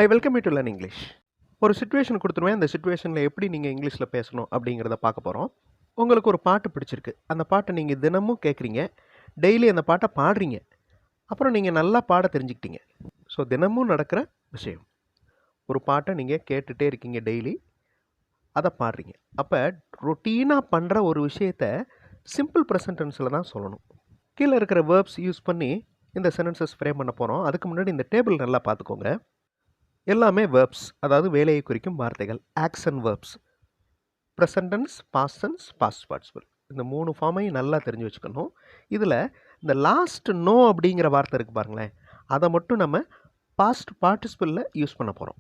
I welcome you to learn English. ஒரு situation கொடுத்துருவேன். அந்த சிச்சுவேஷனில் எப்படி நீங்கள் இங்கிலீஷில் பேசணும் அப்படிங்கிறத பார்க்க போகிறோம். உங்களுக்கு ஒரு பாட்டு பிடிச்சிருக்கு. அந்த பாட்டை நீங்கள் தினமும் கேட்குறீங்க. டெய்லி அந்த பாட்டை பாடுறீங்க. அப்புறம் நீங்கள் நல்லா பாட தெரிஞ்சுக்கிட்டீங்க. ஸோ தினமும் நடக்கிற விஷயம். ஒரு பாட்டை நீங்கள் கேட்டுகிட்டே இருக்கீங்க டெய்லி. அதை பாடுறீங்க. அப்போ ரொட்டீனாக பண்ணுற ஒரு விஷயத்த சிம்பிள் ப்ரெசன்ட் டென்ஸில் தான் சொல்லணும். கீழே இருக்கிற வேர்ப்ஸ் யூஸ் பண்ணி இந்த சென்டென்சஸ் ஃப்ரேம் பண்ண போகிறோம். அதுக்கு முன்னாடி இந்த டேபிள் நல்லா பார்த்துக்கோங்க. எல்லாமே வேர்ப்ஸ், அதாவது வேலையை குறிக்கும் வார்த்தைகள். Action verbs, present tense, past tense, past participle. இந்த 3 ஃபார்மையும் நல்லா தெரிஞ்சு வச்சுக்கணும். இதில் இந்த லாஸ்ட் நோ அப்படிங்கிற வார்த்தை இருக்குது பாருங்களேன், அதை மட்டும் நம்ம பாஸ்ட் பார்ட்டிசிபிளில் யூஸ் பண்ண போகிறோம்.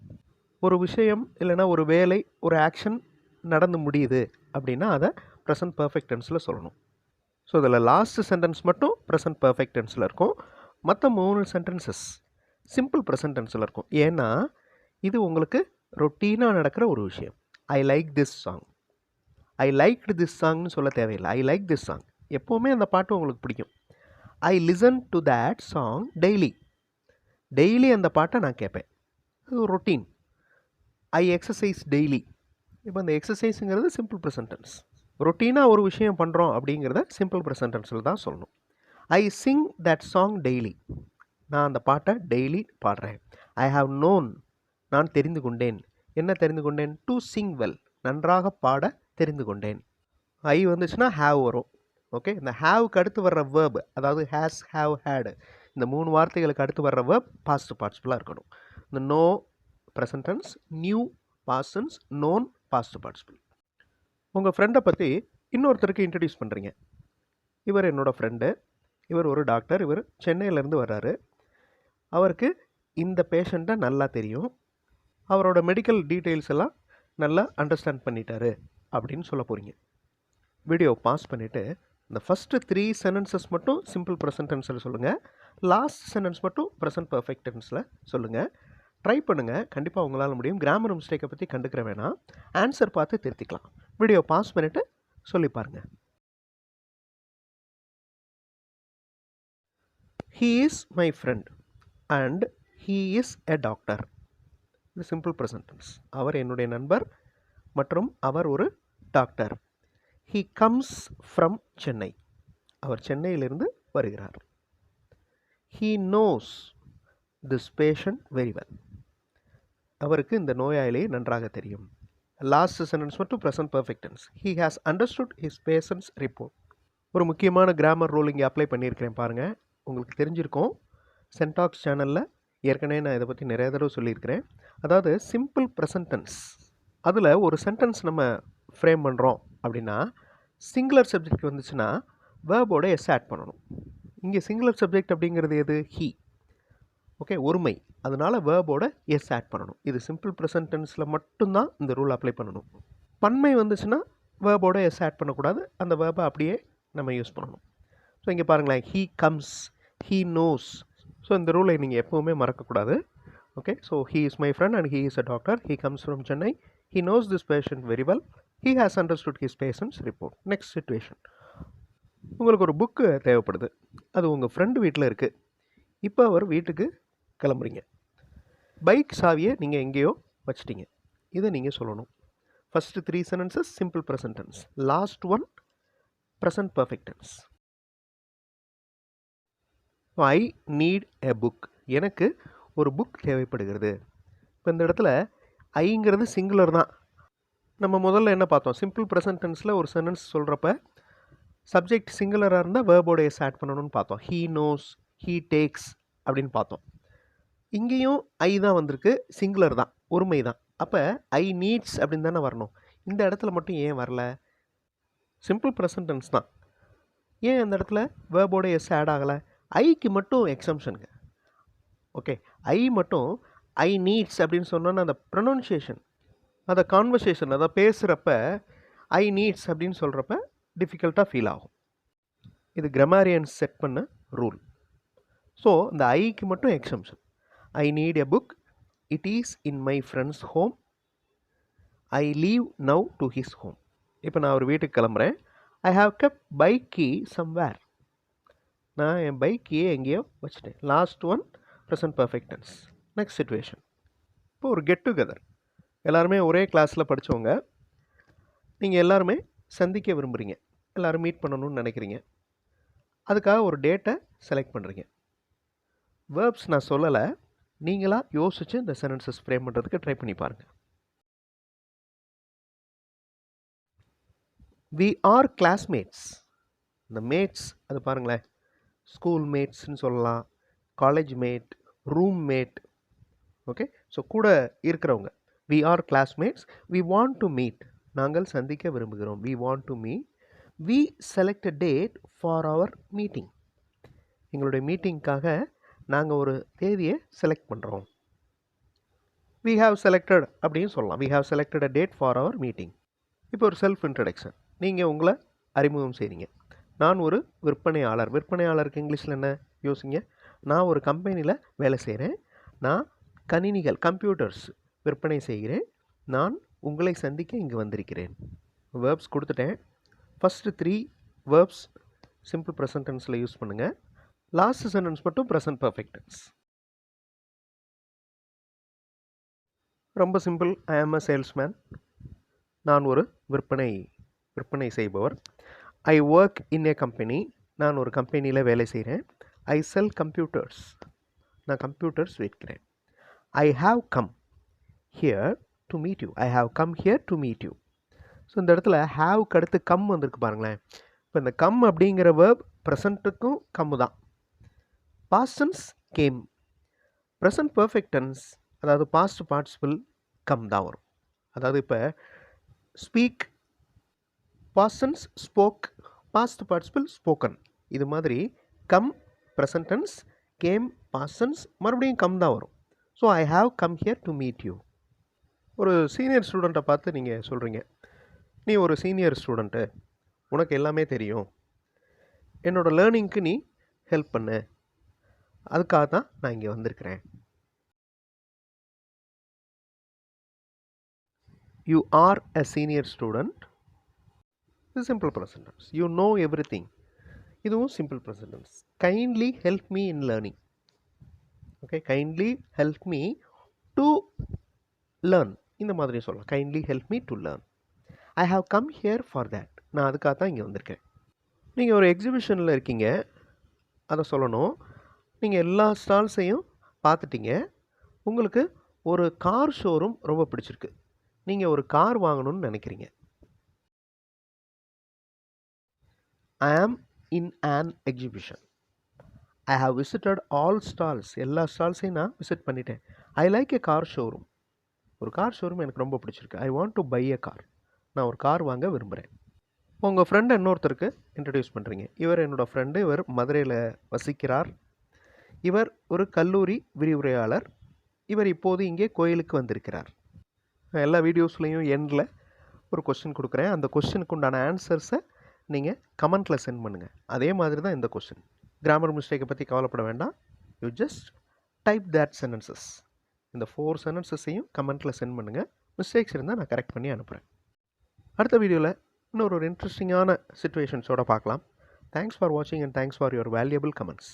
ஒரு விஷயம் இல்லைன்னா ஒரு வேலை, ஒரு ஆக்ஷன் நடந்து முடியுது அப்படின்னா அதை ப்ரெசன்ட் பர்ஃபெக்ட் டென்ஸில் சொல்லணும். ஸோ இதில் லாஸ்ட் சென்டென்ஸ் மட்டும் ப்ரெசன்ட் பர்ஃபெக்ட் டென்ஸில் இருக்கும். மற்ற 3 சென்டென்சஸ் சிம்பிள் ப்ரெசன்ட் டென்ஸில் இருக்கும். ஏன்னா இது உங்களுக்கு ரொட்டீனாக நடக்கிற ஒரு விஷயம். I like this song, I liked this சாங்னு சொல்ல தேவையில்லை. ஐ லைக் திஸ் சாங், எப்போவுமே அந்த பாட்டு உங்களுக்கு பிடிக்கும். I listen to that song daily, daily அந்த பாட்டை நான் கேட்பேன். அது ஒரு ரொட்டீன். ஐ எக்ஸசைஸ் டெய்லி, இப்போ அந்த எக்ஸசைஸுங்கிறது சிம்பிள் ப்ரெசன்ட் டென்ஸ். ரொட்டீனாக ஒரு விஷயம் பண்ணுறோம் அப்படிங்கிறத சிம்பிள் ப்ரெசன்ட் டென்ஸில் தான் சொல்லணும். ஐ சிங் தட் சாங் டெய்லி, நான் அந்த பாட்டை டெய்லி பாடுறேன். ஐ ஹாவ் நோன், நான் தெரிந்து கொண்டேன். என்ன தெரிந்து கொண்டேன்? டு சிங் வெல், நன்றாக பாட தெரிந்து கொண்டேன். ஐ வந்துச்சுன்னா ஹாவ் வரும். ஓகே, இந்த ஹாவுக்கு அடுத்து வர்ற வேர்ப், அதாவது ஹேஸ், ஹாவ், ஹேடு, இந்த 3 வார்த்தைகளுக்கு அடுத்து வர்ற வேர்ப் பாஸ்ட் பார்ட்டிசிபிளாக இருக்கணும். இந்த know present tense, knew past tense, known past participle. உங்கள் ஃப்ரெண்டை பற்றி இன்னொருத்தருக்கு இன்ட்ரடியூஸ் பண்ணுறீங்க. இவர் என்னோடய ஃப்ரெண்டு, இவர் ஒரு டாக்டர், இவர் சென்னையிலேருந்து வர்றாரு. அவருக்கு இந்த பேஷண்ட்டை நல்லா தெரியும், அவரோட மெடிக்கல் டீட்டெயில்ஸ் எல்லாம் நல்லா அண்டர்ஸ்டாண்ட் பண்ணிட்டாரு அப்படின்னு சொல்ல போகிறீங்க. வீடியோ பாஸ் பண்ணிவிட்டு இந்த ஃபஸ்ட்டு 3 சென்டென்சஸ் மட்டும் சிம்பிள் ப்ரெசன்ட் டென்ஸில் சொல்லுங்கள். லாஸ்ட் சென்டென்ஸ் மட்டும் ப்ரெசன்ட் பர்ஃபெக்ட் டென்ஸில் சொல்லுங்கள். ட்ரை பண்ணுங்கள், கண்டிப்பாக உங்களால் முடியும். கிராமர் மிஸ்டேக்கை பற்றி கண்டுக்கிற வேணாம், ஆன்சர் பார்த்து திருத்திக்கலாம். வீடியோ பாஸ் பண்ணிவிட்டு சொல்லி பாருங்கள். He is my friend and he is a doctor. இது சிம்பிள் ப்ரெசன்ட் டென்ஸ். அவர் என்னுடைய நண்பர் மற்றும் அவர் ஒரு doctor. He comes from Chennai, அவர் சென்னையிலிருந்து வருகிறார். He knows this patient very well, அவருக்கு இந்த நோயாளியை நன்றாக தெரியும். லாஸ்ட் சென்டென்ஸ் மட்டும் present perfect tense. He has understood his patient's report. ஒரு முக்கியமான கிராமர் ரூல் இங்கே அப்ளை பண்ணியிருக்கிறேன் பாருங்கள், உங்களுக்கு தெரிஞ்சிருக்கும். சென்டாக்ஸ் சேனலில் ஏற்கனவே நான் இதை பற்றி நிறைய தடவை சொல்லியிருக்கிறேன். அதாவது சிம்பிள் ப்ரெசன்ட் டென்ஸ், அதில் ஒரு சென்டென்ஸ் நம்ம ஃப்ரேம் பண்ணுறோம் அப்படின்னா சிங்குலர் சப்ஜெக்ட் வந்துச்சுன்னா வேர்போட எஸ் ஆட் பண்ணணும். இங்கே சிங்குலர் சப்ஜெக்ட் அப்படிங்கிறது எது? ஹீ. ஓகே, ஒருமை, அதனால் வேர்போட எஸ் ஆட் பண்ணணும். இது சிம்பிள் ப்ரெசன்ட் டென்ஸில் மட்டும்தான் இந்த ரூல் அப்ளை பண்ணணும். பன்மை வந்துச்சுன்னா வேர்போட எஸ் ஆட் பண்ணக்கூடாது, அந்த வேர்பை அப்படியே நம்ம யூஸ் பண்ணணும். ஸோ இங்கே பாருங்களேன், he comes, he knows. So இந்த ரூலை நீங்கள் எப்போவுமே மறக்கக்கூடாது. Okay, so he is my friend and he is a doctor. He comes from Chennai. He knows this patient very well. He has understood his patients report. Next situation, உங்களுக்கு ஒரு book தேவைப்படுது. அது உங்கள் ஃப்ரெண்டு வீட்டில் இருக்குது. இப்போ அவர் வீட்டுக்கு கிளம்புறீங்க. பைக் சாவியை நீங்கள் எங்கேயோ வச்சிட்டிங்க. இதை நீங்கள் சொல்லணும். First 3 sentences simple present tense, last one present perfect tense. I need a book, எனக்கு ஒரு புக் தேவைப்படுகிறது. இப்போ இந்த இடத்துல ஐங்கிறது சிங்குலர் தான். நம்ம முதல்ல என்ன பார்த்தோம்? சிம்பிள் ப்ரெசன்ட் டென்ஸில் ஒரு சென்டென்ஸ் சொல்கிறப்ப சப்ஜெக்ட் சிங்குலராக இருந்தால் வேர்போட எஸ் ஆட் பண்ணணும்னு பார்த்தோம். ஹீ நோஸ், ஹீ டேக்ஸ் அப்படின்னு பார்த்தோம். இங்கேயும் ஐ தான் வந்திருக்கு, சிங்குலர் தான், ஒருமை தான். அப்போ ஐ நீட்ஸ் அப்படின்னு தானே வரணும். இந்த இடத்துல மட்டும் ஏன் வரல? சிம்பிள் ப்ரெசன்ட் டென்ஸ் தான், ஏன் அந்த இடத்துல வேர்போட எஸ் ஆட் ஆகலை? ஐக்கு மட்டும் எக்ஸம்ஷனுங்க. ஓகே, ஐ மட்டும் ஐ நீட்ஸ் அப்படின்னு சொன்னோன்னா அந்த ப்ரொனன்சியேஷன், அந்த கான்வர்சேஷன், அதை பேசுகிறப்ப ஐ நீட்ஸ் அப்படின்னு சொல்கிறப்ப டிஃபிகல்ட்டாக ஃபீல் ஆகும். இது கிராமரியன்ஸ் செட் பண்ண ரூல். ஸோ இந்த ஐக்கு மட்டும் exemption. I need a book, it is in my friend's home, I leave now to his home. இப்போ நான் ஒரு வீட்டுக்கு கிளம்புறேன். I have kept bike key somewhere, நான் என் பைக்கையே எங்கேயோ வச்சுட்டேன். Last one present perfect tense. Next situation, இப்போ ஒரு கெட் டுகெதர், எல்லாருமே ஒரே கிளாஸில் படித்தவங்க, நீங்கள் எல்லாருமே சந்திக்க விரும்புகிறீங்க, எல்லோரும் மீட் பண்ணணும்னு நினைக்கிறீங்க. அதுக்காக ஒரு டேட்டை செலக்ட் பண்ணுறீங்க. வேர்ப்ஸ் நான் சொல்லலை, நீங்களாக யோசித்து இந்த சென்டென்சஸ் ஃப்ரேம் பண்ணுறதுக்கு ட்ரை பண்ணி பாருங்கள். We are classmates. இந்த மேட்ஸ் அது பாருங்களேன், ஸ்கூல் மேட்ஸ்ன்னு சொல்லலாம், college mate, room mate. Okay, so கூட இருக்கிறவங்க. We are classmates. We want to meet, நாங்கள் சந்திக்க விரும்புகிறோம். We want to meet. We select a date for our meeting. எங்களுடைய மீட்டிங்க்காக நாங்கள் ஒரு தேதியை செலக்ட் பண்ணுறோம். வி ஹாவ் செலக்டட் அப்படின்னு சொல்லலாம். We have selected a date for our meeting. இப்போ ஒரு செல்ஃப் இன்ட்ரடக்ஷன், நீங்கள் உங்களை அறிமுகம் செய்கிறீங்க. நான் ஒரு விற்பனையாளர். விற்பனையாளருக்கு இங்கிலீஷில் என்ன யோசிங்க. நான் ஒரு கம்பெனியில் வேலை செய்கிறேன். நான் கணினிகள், கம்ப்யூட்டர்ஸ் விற்பனை செய்கிறேன். நான் உங்களை சந்திக்க இங்கு வந்திருக்கிறேன். வேர்ப்ஸ் கொடுத்துட்டேன். ஃபஸ்ட்டு 3 வேர்ப்ஸ் சிம்பிள் ப்ரெசன்ட் டென்ஸில் யூஸ் பண்ணுங்கள். லாஸ்ட் சென்டென்ஸ் மட்டும் ப்ரெசன்ட் பர்ஃபெக்ட் டென்ஸ். ரொம்ப simple. I am a salesman. நான் ஒரு விற்பனை செய்பவர். I work in a company. நான் ஒரு கம்பெனியில் வேலை செய்கிறேன். I sell computers. நான் கம்ப்யூட்டர்ஸ் விற்கிறேன். I have come here to meet you. I have come here to meet you. So இந்த இடத்துல ஹாவ்க்கு அடுத்து கம் வந்திருக்கு பாருங்களேன். இப்போ இந்த கம் அப்படிங்கிற வேர்ப் ப்ரெசண்ட்டுக்கும் கம்மு தான். Past tense came. Present perfect tense, அதாவது பாஸ்ட் பார்ட்டிசிபிள் கம் தான் வரும். அதாவது இப்போ speak, past tense spoke, past participle spoken. இது மாதிரி come present tense, came past tense, மறுபடியும் கம் தான் வரும். So I have come here to meet you. ஒரு சீனியர் ஸ்டூடெண்ட்டை பார்த்து நீங்கள் சொல்கிறீங்க, நீ ஒரு சீனியர் ஸ்டூடெண்ட்டு, உனக்கு எல்லாமே தெரியும், என்னோடய லேர்னிங்க்கு நீ ஹெல்ப் பண்ணு, அதுக்காக தான் நான் இங்கே வந்திருக்கிறேன். You are a senior student. இது simple present tense. You know everything. இதுவும் simple present tense. Kindly help me in learning. Okay, kindly help me to learn. இந்த மாதிரி சொல்லலாம். Kindly help me to learn. I have come here for that. நான் அதுக்காக தான் இங்கே வந்திருக்கேன். நீங்கள் ஒரு எக்ஸிபிஷனில் இருக்கீங்க, அதை சொல்லணும். நீங்கள் எல்லா ஸ்டால்ஸையும் பார்த்துட்டீங்க. உங்களுக்கு ஒரு கார் ஷோரூம் ரொம்ப பிடிச்சிருக்கு. நீங்கள் ஒரு கார் வாங்கணும்னு நினைக்கிறீங்க. I am in an exhibition. I have visited all stalls. எல்லா ஸ்டால்ஸையும் நான் விசிட் பண்ணிட்டேன். I like a car showroom. ஒரு கார் ஷோரூம் எனக்கு ரொம்ப பிடிச்சிருக்கு. I want to buy a car. நான் ஒரு கார் வாங்க விரும்புகிறேன். உங்கள் ஃப்ரெண்டை இன்னொருத்தருக்கு இன்ட்ரடியூஸ் பண்ணுறீங்க. இவர் என்னோடய ஃப்ரெண்டு. இவர் மதுரையில் வசிக்கிறார். இவர் ஒரு கல்லூரி விரிவுரையாளர். இவர் இப்போது இங்கே கோயிலுக்கு வந்திருக்கிறார். எல்லா வீடியோஸ்லேயும் எண்டில் ஒரு கொஸ்டின் கொடுக்குறேன். அந்த கொஸ்டினுக்கு உண்டான ஆன்சர்ஸை நீங்கள் கமெண்ட்டில் சென்ட் பண்ணுங்கள். அதே மாதிரி தான் இந்த கொஸ்டின். கிராமர் மிஸ்டேக்கை பற்றி கவலைப்பட வேண்டாம். You just type that sentences. இந்த 4 சென்டென்சஸையும் கமெண்ட்டில் சென்ட் பண்ணுங்கள். மிஸ்டேக்ஸ் இருந்தால் நான் கரெக்ட் பண்ணி அனுப்புகிறேன். அடுத்த வீடியோவில் இன்னொரு இன்ட்ரெஸ்டிங்கான சிச்சுவேஷன்ஸோடு பார்க்கலாம். தேங்க்ஸ் ஃபார் வாட்சிங் and thanks for your valuable comments.